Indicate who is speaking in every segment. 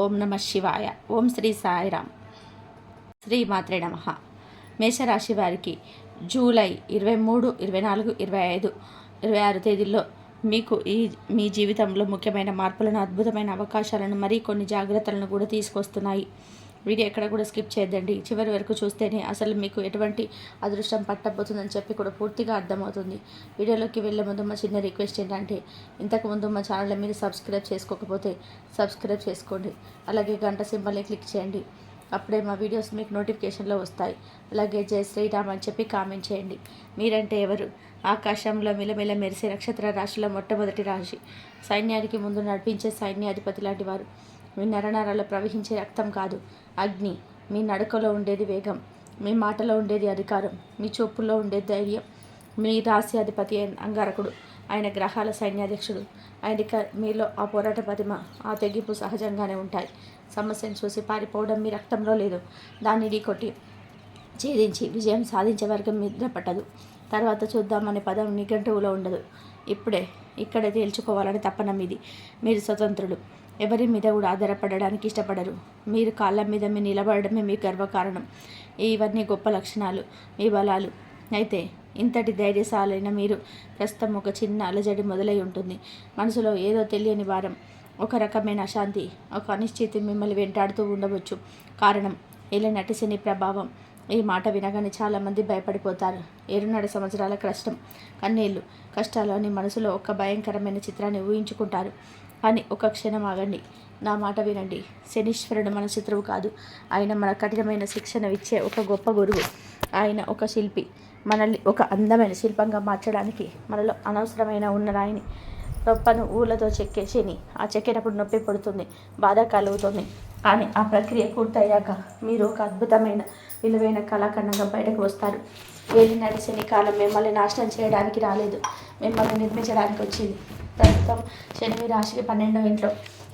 Speaker 1: ఓం నమ శివాయ. ఓం శ్రీ సాయిరామ్. శ్రీ మాత్రే నమః. మేషరాశి వారికి జూలై 23, 24, 25, 26 తేదీల్లో మీకు మీ జీవితంలో ముఖ్యమైన మార్పులను, అద్భుతమైన అవకాశాలను, మరీ కొన్ని జాగ్రత్తలను కూడా తీసుకొస్తున్నాయి. వీడియో ఎక్కడ కూడా స్కిప్ చేయొద్దండి. చివరి వరకు చూస్తేనే అసలు మీకు ఎటువంటి అదృష్టం పట్టబోతుందని చెప్పి కూడా పూర్తిగా అర్థమవుతుంది. వీడియోలోకి వెళ్ళే ముందు మా చిన్న రిక్వెస్ట్ ఏంటంటే, ఇంతకుముందు మా ఛానల్ మీరు సబ్స్క్రైబ్ చేసుకోకపోతే సబ్స్క్రైబ్ చేసుకోండి. అలాగే గంట సింబల్ని క్లిక్ చేయండి. అప్పుడే మా వీడియోస్ మీకు నోటిఫికేషన్లో వస్తాయి. అలాగే జై శ్రీరామ్ అని చెప్పి కామెంట్ చేయండి. మీరంటే ఎవరు? ఆకాశంలో మిలమిల మెరిసే నక్షత్ర రాశిలో మొట్టమొదటి రాశి. సైన్యానికి ముందు నడిపించే సైన్యాధిపతి లాంటి వారు. మీ నరనరాల్లో ప్రవహించే రక్తం కాదు, అగ్ని. మీ నడకలో ఉండేది వేగం, మీ మాటలో ఉండేది అధికారం, మీ చూపుల్లో ఉండేది ధైర్యం. మీ రాశి అధిపతి అంగారకుడు. ఆయన గ్రహాల సైన్యాధ్యక్షుడు. మీలో ఆ పోరాట పటిమ, ఆ తెగింపు సహజంగానే ఉంటాయి. సమస్యను చూసి పారిపోవడం మీ రక్తంలో లేదు. దాన్ని ఢీకొట్టి ఛేదించి విజయం సాధించే వర్గం నిద్ర పట్టదు. తర్వాత చూద్దామనే పదం నిఘంటువులో ఉండదు. ఇక్కడే తేల్చుకోవాలని తపన మీది. మీరు స్వతంత్రులు. ఎవరి మీద కూడా ఆధారపడడానికి ఇష్టపడరు. మీరు కాళ్ళ మీద మీరు నిలబడడమే మీ గర్వకారణం. ఇవన్నీ గొప్ప లక్షణాలు, మీ బలాలు. అయితే ఇంతటి ధైర్యశాలైన మీరు ప్రస్తుతం ఒక చిన్న అలజడి మొదలై ఉంటుంది. మనసులో ఏదో తెలియని భారం, ఒక రకమైన అశాంతి, ఒక అనిశ్చితి మిమ్మల్ని వెంటాడుతూ ఉండవచ్చు. కారణం ఏలినాటి శని ప్రభావం. ఈ మాట వినగానే చాలామంది భయపడిపోతారు. 7.5 సంవత్సరాల కష్టం, కన్నీళ్ళు, కష్టాలు అని మనసులో ఒక భయంకరమైన చిత్రాన్ని ఊహించుకుంటారు. కానీ ఒక క్షణం ఆగండి, నా మాట వినండి. శనీశ్వరుడు మన శత్రువు కాదు. ఆయన మన కఠినమైన శిక్షణ ఇచ్చే ఒక గొప్ప గురువు. ఆయన ఒక శిల్పి. మనల్ని ఒక అందమైన శిల్పంగా మార్చడానికి. మనలో అనవసరమైన ఉన్న రాయిని, రొప్పను ఊళ్ళతో చెక్కే శని. ఆ చెక్కేటప్పుడు నొప్పి పడుతుంది, బాధ కలుగుతుంది. కానీ ఆ ప్రక్రియ పూర్తయ్యాక మీరు ఒక అద్భుతమైన విలువైన కళాఖండంగా బయటకు వస్తారు. ఏలినాటి శని కాలం మిమ్మల్ని నాశనం చేయడానికి రాలేదు, మిమ్మల్ని నిర్మించడానికి వచ్చింది. ప్రస్తుతం శని మీ రాశికి 12వ ఇంట్లో,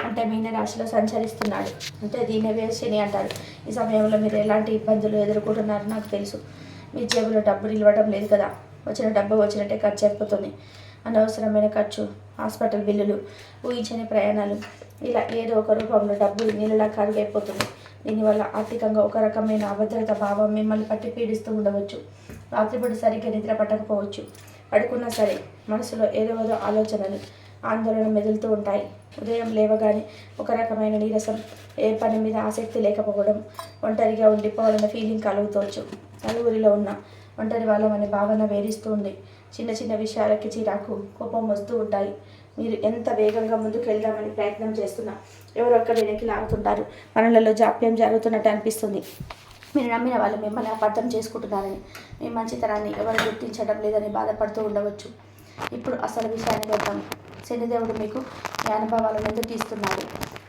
Speaker 1: అంటే మీన రాశిలో సంచరిస్తున్నాడు. అంటే దీనివే శని అంటారు. ఈ సమయంలో మీరు ఎలాంటి ఇబ్బందులు ఎదుర్కొంటున్నారో నాకు తెలుసు. మీ జేబులో డబ్బు నిలవడం లేదు కదా. వచ్చిన డబ్బు వచ్చినట్టే ఖర్చు అయిపోతుంది. అనవసరమైన ఖర్చు, హాస్పిటల్ బిల్లులు, ఊహించని ప్రయాణాలు, ఇలా ఏదో ఒక రూపంలో డబ్బులు నీళ్ళలా కరుగైపోతుంది. దీనివల్ల ఆర్థికంగా ఒక రకమైన అభద్రత భావం మిమ్మల్ని పట్టి పీడిస్తూ ఉండవచ్చు. రాత్రిపూట సరిగ్గా నిద్ర పట్టకపోవచ్చు. పడుకున్నా సరే మనసులో ఏదో ఆలోచనలు, ఆందోళన మెదులుతూ ఉంటాయి. ఉదయం లేవగానే ఒక రకమైన నీరసం, ఏ పని మీద ఆసక్తి లేకపోవడం, ఒంటరిగా ఉండిపోవాలన్న ఫీలింగ్ కలుగుతోవచ్చు. నలుగురిలో ఉన్న ఒంటరి వాళ్ళమనే భావన వేధిస్తూ ఉంది. చిన్న చిన్న విషయాలకి చిరాకు, కోపం వస్తూ ఉంటాయి. మీరు ఎంత వేగంగా ముందుకు వెళ్దామని ప్రయత్నం చేస్తున్నా ఎవరొక్క వెనక్కి లాగుతుంటారు. పనులలో జాప్యం జరుగుతున్నట్టు అనిపిస్తుంది. మీరు నమ్మిన వాళ్ళు మిమ్మల్ని అపార్థం చేసుకుంటున్నారని, మీ మంచితనాన్ని ఎవరు గుర్తించడం లేదని బాధపడుతూ ఉండవచ్చు. ఇప్పుడు అసలు విషయానికి వద్దాం. శనిదేవుడు మీకు మీ అనుభవాలను ఎందుకు తీస్తున్నాడు?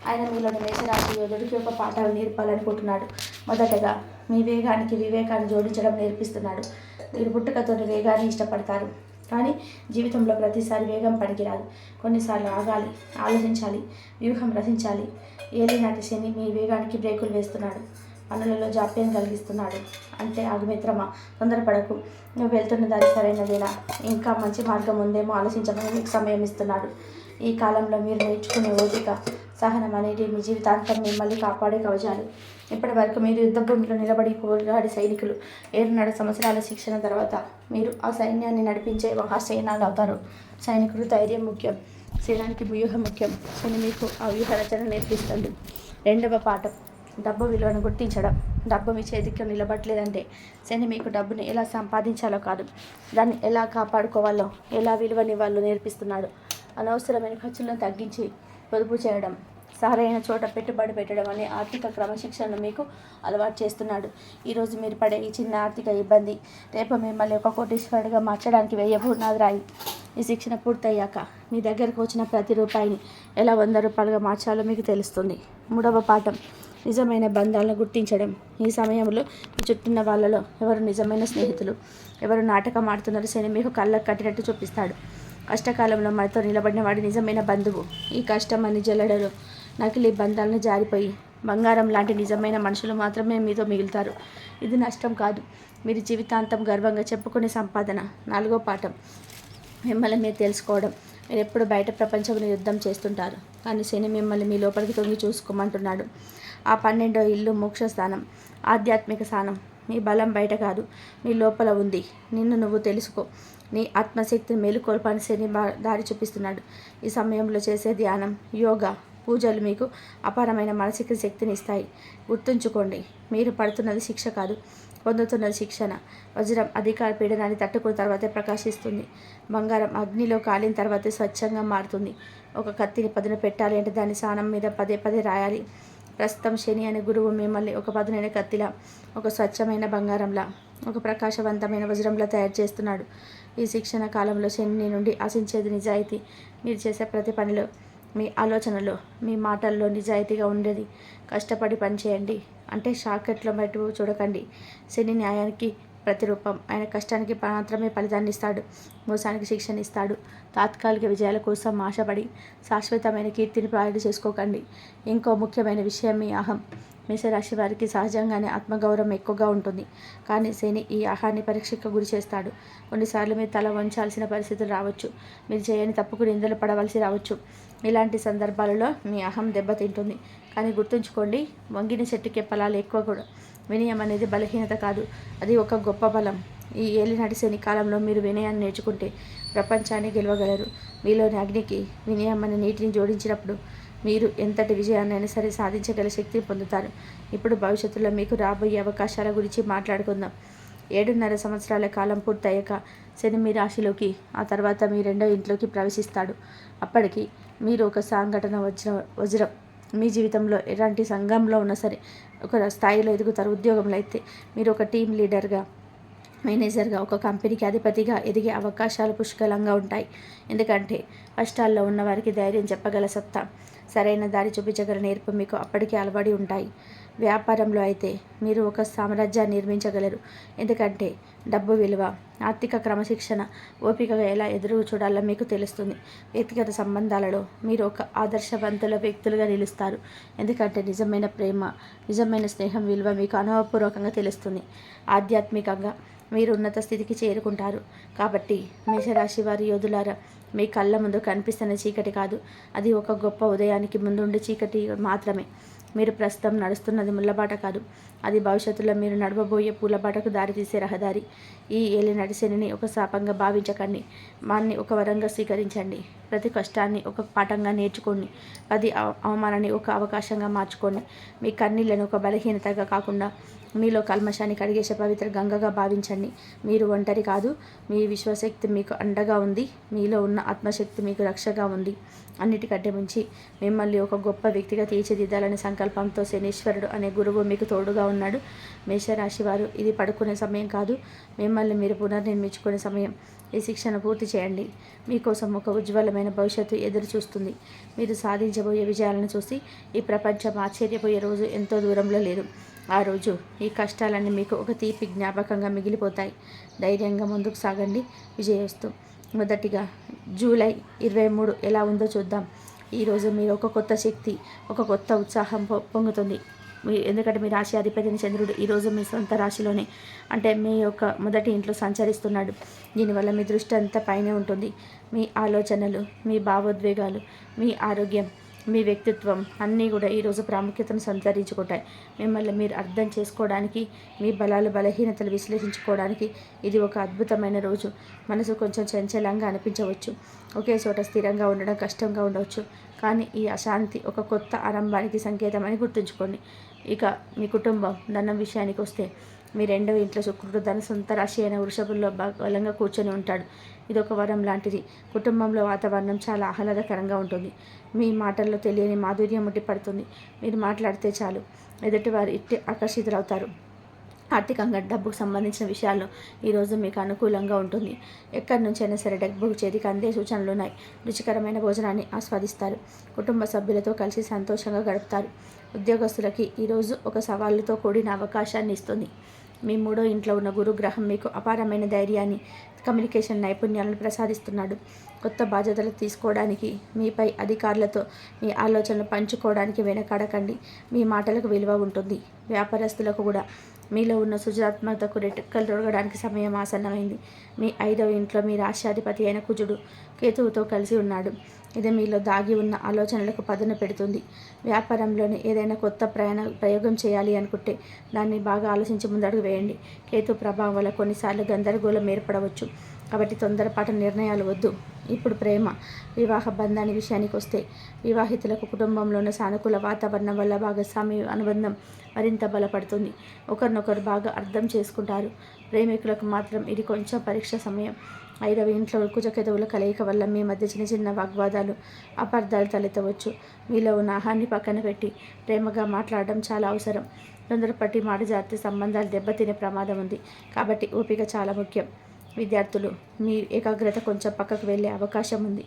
Speaker 1: ఆయన మీలోని మేషరాశి యోధుడికి ఒక పాఠాలు నేర్పాలనుకుంటున్నాడు. మొదటగా మీ వేగానికి వివేకాన్ని జోడించడం నేర్పిస్తున్నాడు. మీరు పుట్టుకతోని వేగాన్ని ఇష్టపడతారు, కానీ జీవితంలో ప్రతిసారి వేగం పనికిరాదు. కొన్నిసార్లు ఆగాలి, ఆలోచించాలి, వ్యూహం రచించాలి. ఏలినాటి శని మీ వేగానికి బ్రేకులు వేస్తున్నాడు, పనులలో జాప్యం కలిగిస్తున్నాడు. అంటే ఆగుమిత్రమా, తొందరపడకు. నువ్వు వెళ్తున్న దారి సరైనదేనా, ఇంకా మంచి మార్గం ఉందేమో ఆలోచించమని మీకు సమయం ఇస్తున్నాడు. ఈ కాలంలో మీరు నేర్చుకునే ఓపిక, సహనం అనేది మీ జీవితాంతం మిమ్మల్ని కాపాడే కవచాలు. ఇప్పటి వరకు మీరు యుద్ధభూమిలో నిలబడి పోరాడి సైనికులు. 7.5 సంవత్సరాల శిక్షణ తర్వాత మీరు ఆ సైన్యాన్ని నడిపించే మహాసైన్యాలు అవుతారు. సైనికుడు ధైర్యం ముఖ్యం, శరీరానికి వ్యూహం ముఖ్యం. శని మీకు ఆ వ్యూహ రచన నేర్పిస్తుంది. 2వ పాఠం, డబ్బు విలువను గుర్తించడం. డబ్బు మీ చేతికి నిలబడలేదంటే శని మీకు డబ్బుని ఎలా సంపాదించాలో కాదు, దాన్ని ఎలా కాపాడుకోవాలో, ఎలా విలువనివ్వాలో నేర్పిస్తున్నాడు. అనవసరమైన ఖర్చులను తగ్గించి పొదుపు చేయడం, సరైన చోట పెట్టుబడి పెట్టడం అనే ఆర్థిక క్రమశిక్షణను మీకు అలవాటు చేస్తున్నాడు. ఈరోజు మీరు పడే ఈ చిన్న ఆర్థిక ఇబ్బంది రేపు మిమ్మల్ని ఒక కోటీశ్వరుడిగా మార్చడానికి వేయబోనాది రాయి. ఈ శిక్షణ పూర్తయ్యాక మీ దగ్గరకు వచ్చిన ప్రతి రూపాయిని ఎలా 100 రూపాయలుగా మార్చాలో మీకు తెలుస్తుంది. 3వ పాఠం, నిజమైన బంధాలను గుర్తించడం. ఈ సమయంలో మీ చుట్టూన్న వాళ్ళలో ఎవరు నిజమైన స్నేహితులు, ఎవరు నాటకం ఆడుతున్నారు శని మీకు కళ్ళకు కట్టినట్టు చూపిస్తాడు. కష్టకాలంలో మనతో నిలబడిన వాడి నిజమైన బంధువు. ఈ కష్టం అని జల్లడలో నకిలీ బంధాలను జారిపోయి బంగారం లాంటి నిజమైన మనుషులు మాత్రమే మీతో మిగులుతారు. ఇది నష్టం కాదు, మీరు జీవితాంతం గర్వంగా చెప్పుకునే సంపాదన. 4వ పాఠం, మిమ్మల్ని మీరు తెలుసుకోవడం. మీరు ఎప్పుడు బయట ప్రపంచంలో యుద్ధం చేస్తుంటారు, కానీ శని మిమ్మల్ని మీ లోపలికి తొంగి చూసుకోమంటున్నాడు. ఆ 12వ ఇల్లు మోక్ష స్థానం, ఆధ్యాత్మిక స్థానం. మీ బలం బయట కాదు, మీ లోపల ఉంది. నిన్ను నువ్వు తెలుసుకో. నీ ఆత్మశక్తిని మేలుకొల్పని శని దారి చూపిస్తున్నాడు. ఈ సమయంలో చేసే ధ్యానం, యోగా, పూజలు మీకు అపారమైన మానసిక శక్తిని ఇస్తాయి. గుర్తుంచుకోండి, మీరు పడుతున్నది శిక్ష కాదు, పొందుతున్నది శిక్షణ. వజ్రం అధికార పీడనాన్ని తట్టుకున్న తర్వాతే ప్రకాశిస్తుంది. బంగారం అగ్నిలో కాలిన తర్వాతే స్వచ్ఛంగా మారుతుంది. ఒక కత్తిని పదును పెట్టాలి అంటే దాని సానం మీద పదే పదే రాయాలి. ప్రస్తుతం శని అనే గురువు మిమ్మల్ని ఒక పదునైన కత్తిలా, ఒక స్వచ్ఛమైన బంగారంలా, ఒక ప్రకాశవంతమైన వజ్రంలా తయారు చేస్తున్నాడు. ఈ శిక్షణ కాలంలో శని నుండి ఆశించేది నిజాయితీ. మీరు చేసే ప్రతి పనిలో, మీ ఆలోచనలో, మీ మాటల్లో నిజాయితీగా ఉండేది. కష్టపడి పనిచేయండి, అంటే షార్ట్కట్లో బయట చూడకండి. శని న్యాయానికి ప్రతిరూపం. ఆయన కష్టానికి మాత్రమే ఫలితాన్ని ఇస్తాడు, మోసానికి శిక్షణ ఇస్తాడు. తాత్కాలిక విజయాల కోసం ఆశపడి శాశ్వతమైన కీర్తిని పాడు చేసుకోకండి. ఇంకో ముఖ్యమైన విషయం మీ అహం. మేషరాశి వారికి సహజంగానే ఆత్మగౌరవం ఎక్కువగా ఉంటుంది, కానీ శని ఈ అహాన్ని పరీక్షకు గురి చేస్తాడు. కొన్నిసార్లు మీరు తల వంచాల్సిన పరిస్థితులు రావచ్చు, మీరు చేయని తప్పుకు నిందలు పడవలసి రావచ్చు. ఇలాంటి సందర్భాలలో మీ అహం దెబ్బతింటుంది. కానీ గుర్తుంచుకోండి, వంగిన చెట్టుకే ఫలాలు ఎక్కువ కూడా. వినయం అనేది బలహీనత కాదు, అది ఒక గొప్ప బలం. ఈ ఏలినాటి శని కాలంలో మీరు వినయాన్ని నేర్చుకుంటే ప్రపంచాన్ని గెలవగలరు. మీలోని అగ్నికి వినయం అనే నీటిని జోడించినప్పుడు మీరు ఎంతటి విజయాన్నైనా సరే సాధించగల శక్తిని పొందుతారు. ఇప్పుడు భవిష్యత్తులో మీకు రాబోయే అవకాశాల గురించి మాట్లాడుకుందాం. 7.5 సంవత్సరాల కాలం పూర్తయ్యాక శని మీ రాశిలోకి, ఆ తర్వాత మీ 2వ ఇంట్లోకి ప్రవేశిస్తాడు. అప్పటికి మీరు ఒక సంఘటన వజ్రం. మీ జీవితంలో ఎలాంటి సంఘంలో ఉన్నా సరే ఒక స్థాయిలో ఎదుగుతారు. ఉద్యోగంలో అయితే మీరు ఒక టీం లీడర్గా, మేనేజర్గా, ఒక కంపెనీకి అధిపతిగా ఎదిగే అవకాశాలు పుష్కలంగా ఉంటాయి. ఎందుకంటే కష్టాల్లో ఉన్నవారికి ధైర్యం చెప్పగల సత్తా, సరైన దారి చూపించగల నేర్పు మీకు అప్పటికే అలవాడి ఉంటాయి. వ్యాపారంలో అయితే మీరు ఒక సామ్రాజ్యాన్ని నిర్మించగలరు. ఎందుకంటే డబ్బు విలువ, ఆర్థిక క్రమశిక్షణ, ఓపికగా ఎలా ఎదురు చూడాలో మీకు తెలుస్తుంది. వ్యక్తిగత సంబంధాలలో మీరు ఒక ఆదర్శవంతుల వ్యక్తులుగా నిలుస్తారు. ఎందుకంటే నిజమైన ప్రేమ, నిజమైన స్నేహం విలువ మీకు అనుభవపూర్వకంగా తెలుస్తుంది. ఆధ్యాత్మికంగా మీరు ఉన్నత స్థితికి చేరుకుంటారు. కాబట్టి మేషరాశి వారి యోధులారా, మీ కళ్ళ ముందు కనిపిస్తున్న చీకటి కాదు, అది ఒక గొప్ప ఉదయానికి ముందుండే చీకటి మాత్రమే. మీరు ప్రస్తుతం నడుస్తున్నది ముళ్ళబాట కాదు, అది భవిష్యత్తులో మీరు నడవబోయే పూలబాటకు దారితీసే రహదారి. ఈ ఏలినాటి శనిని ఒక శాపంగా భావించకండి, వాన్ని ఒక వరంగా స్వీకరించండి. ప్రతి కష్టాన్ని ఒక పాఠంగా నేర్చుకోండి, ప్రతి అవమానాన్ని ఒక అవకాశంగా మార్చుకోండి. మీ కన్నీళ్లను ఒక బలహీనతగా కాకుండా మీలో కల్మషాన్ని కడిగేసే పవిత్ర గంగగా భావించండి. మీరు ఒంటరి కాదు, మీ విశ్వశక్తి మీకు అండగా ఉంది, మీలో ఉన్న ఆత్మశక్తి మీకు రక్షగా ఉంది. అన్నిటికంటే మించి మిమ్మల్ని ఒక గొప్ప వ్యక్తిగా తీర్చిదిద్దాలనే సంకల్పంతో శనీశ్వరుడు అనే గురువు మీకు తోడుగా ఉన్నాడు. మేషరాశి వారు, ఇది పడుకునే సమయం కాదు, మిమ్మల్ని మీరు పునర్నిర్మించుకునే సమయం. ఈ శిక్షణ పూర్తి చేయండి. మీకోసం ఒక ఉజ్వలమైన భవిష్యత్తు ఎదురు చూస్తుంది. మీరు సాధించబోయే విజయాలను చూసి ఈ ప్రపంచం ఆశ్చర్యపోయే రోజు ఎంతో దూరంలో లేదు. ఆ రోజు ఈ కష్టాలన్నీ మీకు ఒక తీపి జ్ఞాపకంగా మిగిలిపోతాయి. ధైర్యంగా ముందుకు సాగండి. విజయోస్తు. మొదటిగా జూలై 23 ఎలా ఉందో చూద్దాం. ఈరోజు మీరు ఒక కొత్త శక్తి, ఒక కొత్త ఉత్సాహం పొంగుతుంది. ఎందుకంటే మీ రాశి అధిపతిని చంద్రుడు ఈరోజు మీ సొంత రాశిలోనే, అంటే మీ యొక్క మొదటి ఇంట్లో సంచరిస్తున్నాడు. దీనివల్ల మీ దృష్టి అంతా పైనే ఉంటుంది. మీ ఆలోచనలు, మీ భావోద్వేగాలు, మీ ఆరోగ్యం, మీ వ్యక్తిత్వం అన్నీ కూడా ఈరోజు ప్రాముఖ్యతను సంతరించుకుంటాయి. మిమ్మల్ని మీరు అర్థం చేసుకోవడానికి, మీ బలాలు బలహీనతలు విశ్లేషించుకోవడానికి ఇది ఒక అద్భుతమైన రోజు. మనసు కొంచెం చంచలంగా అనిపించవచ్చు, ఒకే చోట స్థిరంగా ఉండడం కష్టంగా ఉండవచ్చు, కానీ ఈ అశాంతి ఒక కొత్త ఆరంభానికి సంకేతమని గుర్తుంచుకోండి. ఇక మీ కుటుంబం, ధనం విషయానికి వస్తే మీ 2వ ఇంట్లో శుక్రుడు తన సొంత రాశి అయిన వృషభంలో బలంగా కూర్చొని ఉంటాడు. ఇది ఒక వరం లాంటిది. కుటుంబంలో వాతావరణం చాలా ఆహ్లాదకరంగా ఉంటుంది. మీ మాటల్లో తెలియని మాధుర్యం పడుతుంది. మీరు మాట్లాడితే చాలు ఎదుటివారు ఇట్టే ఆకర్షితులవుతారు. ఆర్థికంగా డబ్బుకు సంబంధించిన విషయాల్లో ఈరోజు మీకు అనుకూలంగా ఉంటుంది. ఎక్కడి నుంచైనా సరే డబ్బు చేతికి అందే సూచనలు ఉన్నాయి. రుచికరమైన భోజనాన్ని ఆస్వాదిస్తారు. కుటుంబ సభ్యులతో కలిసి సంతోషంగా గడుపుతారు. ఉద్యోగస్తులకి ఈరోజు ఒక సవాళ్ళతో కూడిన అవకాశాన్ని ఇస్తుంది. మీ 3వ ఇంట్లో ఉన్న గురుగ్రహం మీకు అపారమైన ధైర్యాన్ని, కమ్యూనికేషన్ నైపుణ్యాలను ప్రసాదిస్తున్నాడు. కొత్త బాధ్యతలు తీసుకోవడానికి, మీపై అధికారులతో మీ ఆలోచనలు పంచుకోవడానికి వెనకాడకండి. మీ మాటలకు విలువ ఉంటుంది. వ్యాపారస్తులకు కూడా మీలో ఉన్న సృజనాత్మకతకు రెక్కలు తొడగడానికి సమయం ఆసన్నమైంది. మీ 5వ ఇంట్లో మీ రాష్ట్రాధిపతి అయిన కుజుడు కేతువుతో కలిసి ఉన్నాడు. ఇది మీలో దాగి ఉన్న ఆలోచనలకు పదును పెడుతుంది. వ్యాపారంలోని ఏదైనా కొత్త ప్రయోగం చేయాలి అనుకుంటే దాన్ని బాగా ఆలోచించి ముందడుగు వేయండి. కేతు ప్రభావం వల్ల కొన్నిసార్లు గందరగోళం ఏర్పడవచ్చు. కాబట్టి తొందరపాటు నిర్ణయాలు వద్దు. ఇప్పుడు ప్రేమ, వివాహ బంధాన్ని విషయానికి వస్తే, వివాహితులకు కుటుంబంలో ఉన్న సానుకూల వాతావరణం వల్ల భాగస్వామి అనుబంధం మరింత బలపడుతుంది. ఒకరినొకరు బాగా అర్థం చేసుకుంటారు. ప్రేమికులకు మాత్రం ఇది కొంచెం పరీక్ష సమయం. 5వ ఇంట్లో కుజకేతువుల కలయిక వల్ల మీ మధ్య చిన్న చిన్న వాగ్వాదాలు, అపార్థాలు తలెత్తవచ్చు. మీలో ఉన్న ఆహాన్ని పక్కన పెట్టి ప్రేమగా మాట్లాడడం చాలా అవసరం. తొందరపట్టి మాట జారితే సంబంధాలు దెబ్బతినే ప్రమాదం ఉంది. కాబట్టి ఓపిక చాలా ముఖ్యం. విద్యార్థులు, మీ ఏకాగ్రత కొంచెం పక్కకు వెళ్ళే అవకాశం ఉంది.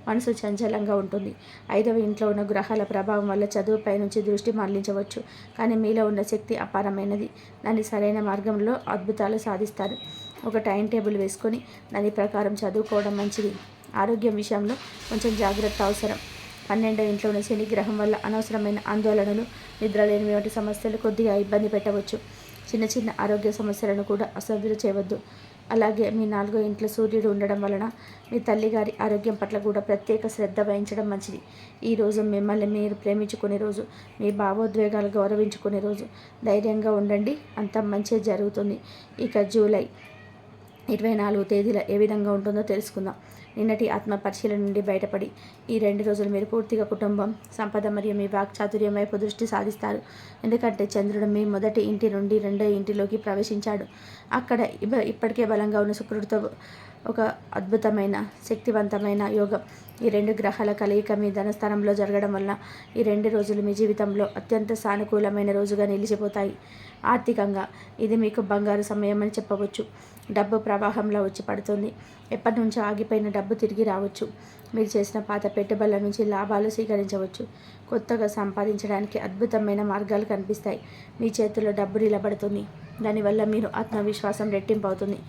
Speaker 1: మనసు చంచలంగా ఉంటుంది. 5వ ఇంట్లో ఉన్న గ్రహాల ప్రభావం వల్ల చదువుపై నుంచి దృష్టి మళ్లించవచ్చు. కానీ మీలో ఉన్న శక్తి అపారమైనది. దాన్ని సరైన మార్గంలో అద్భుతాలు సాధిస్తారు. ఒక టైం టేబుల్ వేసుకొని దాని ప్రకారం చదువుకోవడం మంచిది. ఆరోగ్యం విషయంలో కొంచెం జాగ్రత్త అవసరం. 12వ ఇంట్లో ఉన్న శని గ్రహం వల్ల అనవసరమైన ఆందోళనలు, నిద్రలేని వంటి సమస్యలు కొద్దిగా ఇబ్బంది పెట్టవచ్చు. చిన్న చిన్న ఆరోగ్య సమస్యలను కూడా అశ్రద్ధ చేయవద్దు. అలాగే మీ 4వ ఇంట్లో సూర్యుడు ఉండడం వలన మీ తల్లిగారి ఆరోగ్యం పట్ల కూడా ప్రత్యేక శ్రద్ధ వహించడం మంచిది. ఈరోజు మిమ్మల్ని మీరు ప్రేమించుకునే రోజు, మీ భావోద్వేగాలు గౌరవించుకునే రోజు. ధైర్యంగా ఉండండి, అంత మంచి జరుగుతుంది. ఇక జూలై 24 తేదీల ఏ విధంగా ఉంటుందో తెలుసుకుందాం. నిన్నటి ఆత్మ పరిశీలన నుండి బయటపడి ఈ 2 రోజులు మీరు పూర్తిగా కుటుంబం, సంపద మరియు మీ వాక్చాతుర్యం వైపు దృష్టి సాధిస్తారు. ఎందుకంటే చంద్రుడు మీ మొదటి ఇంటి నుండి 2వ ఇంటిలోకి ప్రవేశించాడు. అక్కడ ఇప్పటికే బలంగా ఉన్న శుక్రుడితో ఒక అద్భుతమైన శక్తివంతమైన యోగం. ఈ 2 గ్రహాల కలయిక మీ ధనస్థానంలో జరగడం వల్ల ఈ 2 రోజులు మీ జీవితంలో అత్యంత సానుకూలమైన రోజుగా నిలిచిపోతాయి. ఆర్థికంగా ఇది మీకు బంగారు సమయం అని చెప్పవచ్చు. డబ్బు ప్రవాహంలో వచ్చి పడుతుంది. ఎప్పటి నుంచో ఆగిపోయిన డబ్బు తిరిగి రావచ్చు. మీరు చేసిన పాత పెట్టుబడుల నుంచి లాభాలు స్వీకరించవచ్చు. కొత్తగా సంపాదించడానికి అద్భుతమైన మార్గాలు కనిపిస్తాయి. మీ చేతుల్లో డబ్బు నిలబడుతుంది. దానివల్ల మీరు ఆత్మవిశ్వాసం రెట్టింపు అవుతుంది.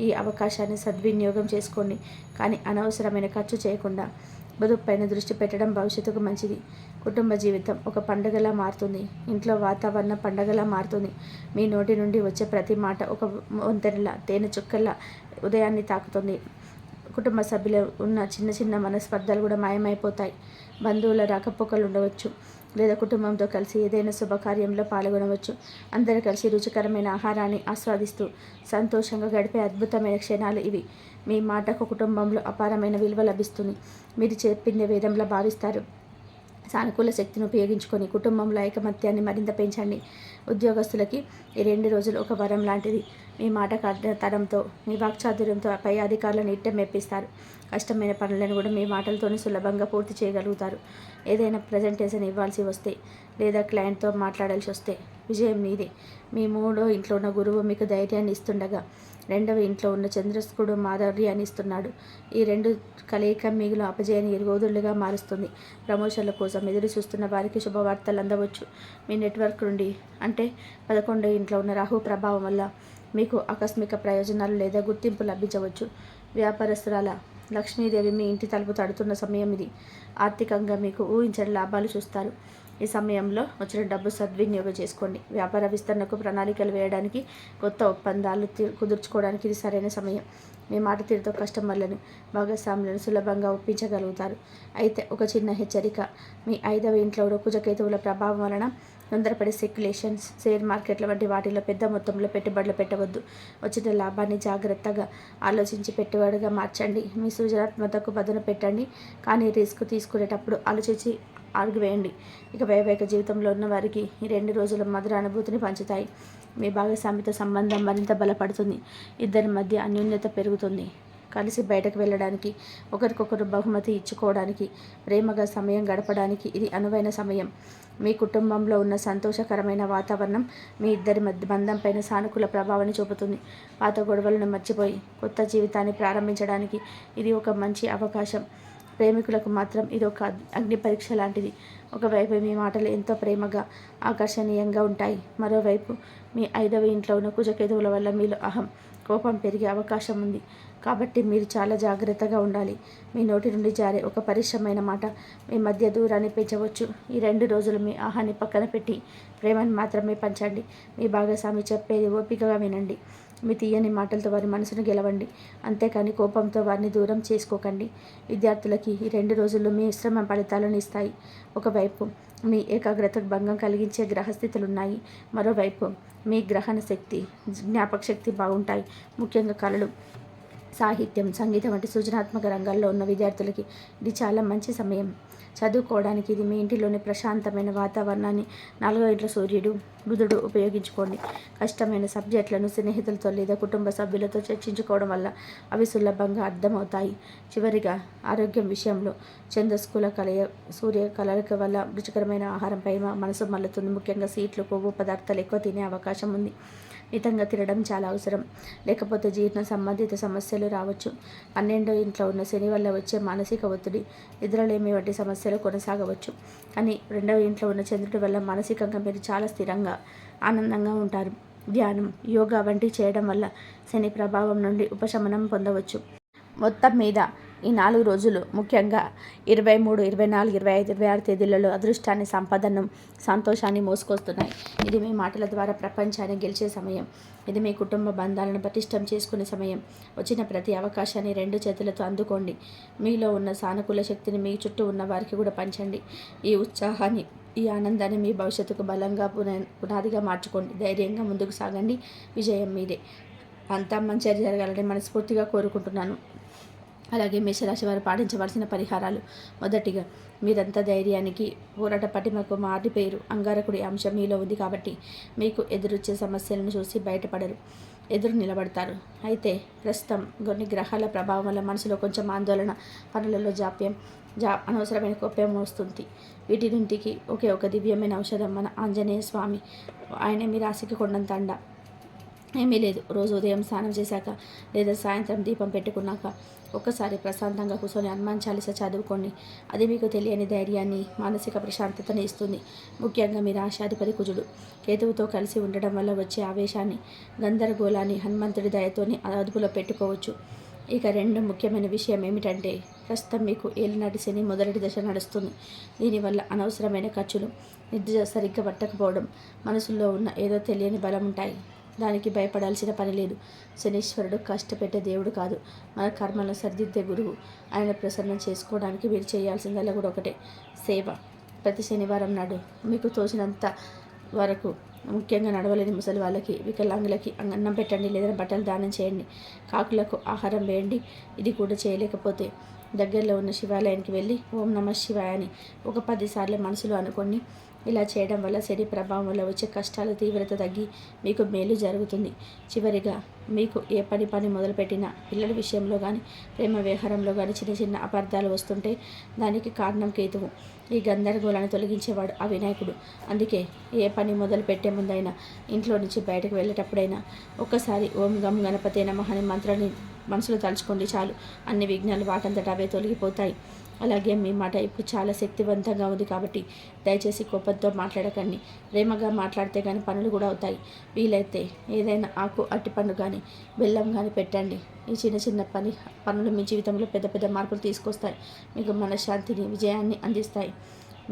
Speaker 1: ఈ అవకాశాన్ని సద్వినియోగం చేసుకోండి. కానీ అనవసరమైన ఖర్చు చేయకుండా పొదుపుపైన దృష్టి పెట్టడం భవిష్యత్తుకు మంచిది. కుటుంబ జీవితం ఒక పండుగలా మారుతుంది. ఇంట్లో వాతావరణం పండుగలా మారుతుంది. మీ నోటి నుండి వచ్చే ప్రతి మాట ఒక వంతెనలా, తేనె చుక్కల్లా ఉదయాన్ని తాకుతుంది. కుటుంబ సభ్యులు ఉన్న చిన్న చిన్న మనస్పర్ధలు కూడా మాయమైపోతాయి. బంధువుల రాకపోకలు ఉండవచ్చు, లేదా కుటుంబంతో కలిసి ఏదైనా శుభకార్యంలో పాల్గొనవచ్చు. అందరూ కలిసి రుచికరమైన ఆహారాన్ని ఆస్వాదిస్తూ సంతోషంగా గడిపే అద్భుతమైన క్షణాలు ఇవి. మీ మాటకు కుటుంబంలో అపారమైన విలువ లభిస్తుంది. మీరు చెప్పింది వేదంలా భావిస్తారు. సానుకూల శక్తిని ఉపయోగించుకొని కుటుంబంలో ఐకమత్యాన్ని మరింత పెంచండి. ఉద్యోగస్తులకి ఈ 2 రోజులు ఒక వరం లాంటిది. మీ మాట తడంతో, మీ వాక్చాతుర్యంతో పై అధికారులను ఇట్టే మెప్పిస్తారు. కష్టమైన పనులను కూడా మీ మాటలతోనే సులభంగా పూర్తి చేయగలుగుతారు. ఏదైనా ప్రజెంటేషన్ ఇవ్వాల్సి వస్తే, లేదా క్లయింట్తో మాట్లాడాల్సి వస్తే విజయం మీదే. మీ 3వ ఇంట్లో ఉన్న గురువు మీకు ధైర్యాన్ని ఇస్తుండగా 2వ ఇంట్లో ఉన్న చంద్రస్కుడు మాధుర్యాన్ని ఇస్తున్నాడు. ఈ 2 కలయిక మీలో అపజయాన్ని ఎరుగోదులుగా మారుస్తుంది. ప్రమోషన్ల కోసం ఎదురు చూస్తున్న వారికి శుభవార్తలు అందవచ్చు. మీ నెట్వర్క్ నుండి, అంటే 11వ ఇంట్లో ఉన్న రాహు ప్రభావం వల్ల మీకు ఆకస్మిక ప్రయోజనాలు లేదా గుర్తింపు లభించవచ్చు. వ్యాపారస్తురాల లక్ష్మీదేవి మీ ఇంటి తలుపు తడుతున్న సమయం ఇది. ఆర్థికంగా మీకు ఊహించని లాభాలు చూస్తారు. ఈ సమయంలో వచ్చిన డబ్బు సద్వినియోగం చేసుకోండి. వ్యాపార విస్తరణకు ప్రణాళికలు వేయడానికి, కొత్త ఒప్పందాలు కుదుర్చుకోవడానికి ఇది సరైన సమయం. మీ మాట తీరుతో కస్టమర్లను, భాగస్వాములను సులభంగా ఒప్పించగలుగుతారు. అయితే ఒక చిన్న హెచ్చరిక, మీ 5వ ఇంట్లో కుజకేతువుల ప్రభావం వలన తొందరపడి స్పెక్యులేషన్స్, షేర్ మార్కెట్ల వంటి వాటిలో పెద్ద మొత్తంలో పెట్టుబడులు పెట్టవద్దు. వచ్చిన లాభాన్ని జాగ్రత్తగా ఆలోచించి పెట్టుబడిగా మార్చండి. మీ సృజనాత్మకతకు పదును పెట్టండి, కానీ రిస్క్ తీసుకునేటప్పుడు ఆలోచించి ఆగివేయండి. ఇక వైవాహిక జీవితంలో ఉన్న వారికి ఈ 2 రోజుల మధుర అనుభూతిని పంచుతాయి. మీ భాగస్వామితో సంబంధం మరింత బలపడుతుంది. ఇద్దరి మధ్య అన్యోన్యత పెరుగుతుంది. కలిసి బయటకు వెళ్ళడానికి, ఒకరికొకరు బహుమతి ఇచ్చుకోవడానికి, ప్రేమగా సమయం గడపడానికి ఇది అనువైన సమయం. మీ కుటుంబంలో ఉన్న సంతోషకరమైన వాతావరణం మీ ఇద్దరి మధ్య బంధంపైన సానుకూల ప్రభావాన్ని చూపుతుంది. పాత గొడవలను మర్చిపోయి కొత్త జీవితాన్ని ప్రారంభించడానికి ఇది ఒక మంచి అవకాశం. ప్రేమికులకు మాత్రం ఇదొక అగ్ని పరీక్ష లాంటిది. ఒకవైపు మీ మాటలు ఎంతో ప్రేమగా ఆకర్షణీయంగా ఉంటాయి. మరోవైపు మీ 5వ ఇంట్లో ఉన్న కుజకేతువుల వల్ల మీలో కోపం పెరిగే అవకాశం ఉంది. కాబట్టి మీరు చాలా జాగ్రత్తగా ఉండాలి. మీ నోటి నుండి జారే ఒక పరిశ్రమైన మాట మీ మధ్య దూరాన్ని పెంచవచ్చు. ఈ 2 రోజులు మీ ఆహాన్ని పక్కన పెట్టి ప్రేమను మాత్రమే పంచండి. మీ భాగస్వామి చెప్పేది ఓపికగా వినండి. మీ తీయని మాటలతో వారి మనసును గెలవండి. అంతేకాని కోపంతో వారిని దూరం చేసుకోకండి. విద్యార్థులకి ఈ 2 రోజుల్లో మీ శ్రమ ఫలితాలను ఇస్తాయి. ఒకవైపు మీ ఏకాగ్రతకు భంగం కలిగించే గ్రహస్థితులున్నాయి. మరోవైపు మీ గ్రహణ శక్తి, జ్ఞాపక శక్తి బాగుంటాయి. ముఖ్యంగా కళలు, సాహిత్యం, సంగీతం వంటి సృజనాత్మక రంగాల్లో ఉన్న విద్యార్థులకి ఇది చాలా మంచి సమయం. చదువుకోవడానికి ఇది మీ ఇంటిలోని ప్రశాంతమైన వాతావరణాన్ని 4వ ఇంట్లో సూర్యుడు, బుధుడు ఉపయోగించుకోండి. కష్టమైన సబ్జెక్టులను స్నేహితులతో లేదా కుటుంబ సభ్యులతో చర్చించుకోవడం వల్ల అవి సులభంగా అర్థమవుతాయి. చివరిగా ఆరోగ్యం విషయంలో ఛందస్కుల సూర్య కలయిక వల్ల రుచికరమైన ఆహారంపై మనసు మల్లుతుంది. ముఖ్యంగా స్వీట్లు, కొవ్వు పదార్థాలు ఎక్కువ తినే అవకాశం ఉంది. మితంగా తినడం చాలా అవసరం. లేకపోతే జీర్ణ సంబంధిత సమస్యలు రావచ్చు. 12వ ఇంట్లో ఉన్న శని వల్ల వచ్చే మానసిక ఒత్తిడి, నిద్రలేమి వంటి సమస్యలు కొనసాగవచ్చు. కానీ 2వ ఇంట్లో ఉన్న చంద్రుడి వల్ల మానసికంగా మీరు చాలా స్థిరంగా, ఆనందంగా ఉంటారు. ధ్యానం, యోగా వంటివి చేయడం వల్ల శని ప్రభావం నుండి ఉపశమనం పొందవచ్చు. మొత్తం మీద ఈ 4 రోజులు, ముఖ్యంగా 23, 24, 25, 26 తేదీలలో అదృష్టాన్ని, సంపదను, సంతోషాన్ని మోసుకొస్తున్నాయి. ఇది మీ మాటల ద్వారా ప్రపంచాన్ని గెలిచే సమయం. ఇది మీ కుటుంబ బంధాలను పటిష్టం చేసుకునే సమయం. వచ్చిన ప్రతి అవకాశాన్ని 2 చేతులతో అందుకోండి. మీలో ఉన్న సానుకూల శక్తిని మీ చుట్టూ ఉన్న వారికి కూడా పంచండి. ఈ ఉత్సాహాన్ని, ఈ ఆనందాన్ని మీ భవిష్యత్తుకు బలంగా పునాదిగా మార్చుకోండి. ధైర్యంగా ముందుకు సాగండి. విజయం మీదే. అంతా మంచిగా జరగాలని మనస్ఫూర్తిగా కోరుకుంటున్నాను. అలాగే మేషరాశి వారు పాటించవలసిన పరిహారాలు: మొదటిగా, మీరంతా ధైర్యానికి, పోరాట పటిమకు మాటి పేరు. అంగారకుడి అంశం మీలో ఉంది కాబట్టి మీకు ఎదురొచ్చే సమస్యలను చూసి బయటపడరు, ఎదురు నిలబడతారు. అయితే ప్రస్తుతం కొన్ని గ్రహాల ప్రభావం వల్ల మనసులో కొంచెం ఆందోళన, పనులలో జాప్యం, అనవసరమైన కోపం వస్తుంది. వీటి నుండికి ఒకే ఒక దివ్యమైన ఔషధం మన ఆంజనేయ స్వామి. ఆయన మీ రాశికి కొండంత అండ. ఏమీ లేదు, రోజు ఉదయం స్నానం చేశాక లేదా సాయంత్రం దీపం పెట్టుకున్నాక ఒక్కసారి ప్రశాంతంగా కూర్చొని హనుమాన్ చాలీసా చదువుకోండి. అది మీకు తెలియని ధైర్యాన్ని, మానసిక ప్రశాంతతని ఇస్తుంది. ముఖ్యంగా మీ రాశాధిపతి కుజుడు కేతువుతో కలిసి ఉండడం వల్ల వచ్చే ఆవేశాన్ని, గందరగోళాన్ని హనుమంతుడి దయతోని అదుపులో పెట్టుకోవచ్చు. ఇక 2 ముఖ్యమైన విషయం ఏమిటంటే, ప్రస్తుతం మీకు ఏలినాటి శని మొదటి దశ నడుస్తుంది. దీనివల్ల అనవసరమైన ఖర్చులు, నిద్ర సరిగ్గా పట్టకపోవడం, మనసులో ఉన్న ఏదో తెలియని బలం ఉంటాయి. దానికి భయపడాల్సిన పని లేదు. శనీశ్వరుడు కష్టపెట్టే దేవుడు కాదు, మన కర్మలను సరిదిద్దే గురువు. ఆయన ప్రసన్నం చేసుకోవడానికి మీరు చేయాల్సిందల్లా కూడా ఒకటే, సేవ. ప్రతి శనివారం నాడు మీకు తోచినంత వరకు, ముఖ్యంగా నడవలేని ముసలి వాళ్ళకి, వికలాంగులకి అన్నం పెట్టండి లేదా బట్టలు దానం చేయండి. కాకులకు ఆహారం వేయండి. ఇది కూడా చేయలేకపోతే దగ్గరలో ఉన్న శివాలయానికి వెళ్ళి ఓం నమః శివాయ అని ఒక 10 సార్లు మనసులో అనుకోండి. ఇలా చేయడం వల్ల శని ప్రభావం వల్ల వచ్చే కష్టాల తీవ్రత తగ్గి మీకు మేలు జరుగుతుంది. చివరిగా, మీకు ఏ పని మొదలుపెట్టినా పిల్లల విషయంలో కానీ, ప్రేమ వ్యవహారంలో కానీ చిన్న చిన్న అపార్థాలు వస్తుంటే దానికి కారణం కేతువు. ఈ గందరగోళాన్ని తొలగించేవాడు ఆ వినాయకుడు. అందుకే ఏ పని మొదలు పెట్టే ముందైనా, ఇంట్లో నుంచి బయటకు వెళ్ళేటప్పుడైనా ఒక్కసారి ఓం గం గణపతే నమః అనే మంత్రాన్ని మనసులో తలుచుకోండి చాలు. అన్ని విఘ్నాలు వాటంతట అవే తొలగిపోతాయి. అలాగే మీ మాట ఇప్పుడు చాలా శక్తివంతంగా ఉంది కాబట్టి దయచేసి కోపంతో మాట్లాడకండి. ప్రేమగా మాట్లాడితే కానీ పనులు కూడా అవుతాయి. వీలైతే ఏదైనా ఆకు, అరటిపండు కానీ, బెల్లం కానీ పెట్టండి. ఈ చిన్న చిన్న పనులు మీ జీవితంలో పెద్ద పెద్ద మార్పులు తీసుకొస్తాయి. మీకు మనశ్శాంతిని, విజయాన్ని అందిస్తాయి.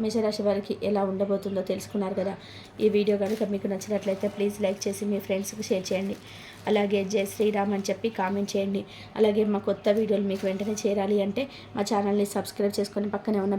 Speaker 1: మేషరాశి వారికి ఎలా ఉండబోతుందో తెలుసుకున్నారు కదా. ఈ వీడియో కనుక మీకు నచ్చినట్లయితే ప్లీజ్ లైక్ చేసి మీ ఫ్రెండ్స్కి షేర్ చేయండి. అలాగే జై శ్రీరామ్ అని చెప్పి కామెంట్ చేయండి. అలాగే మా కొత్త వీడియోలు మీకు వెంటనే చేరాలి అంటే మా ఛానల్ని సబ్స్క్రైబ్ చేసుకొని పక్కనే ఉన్న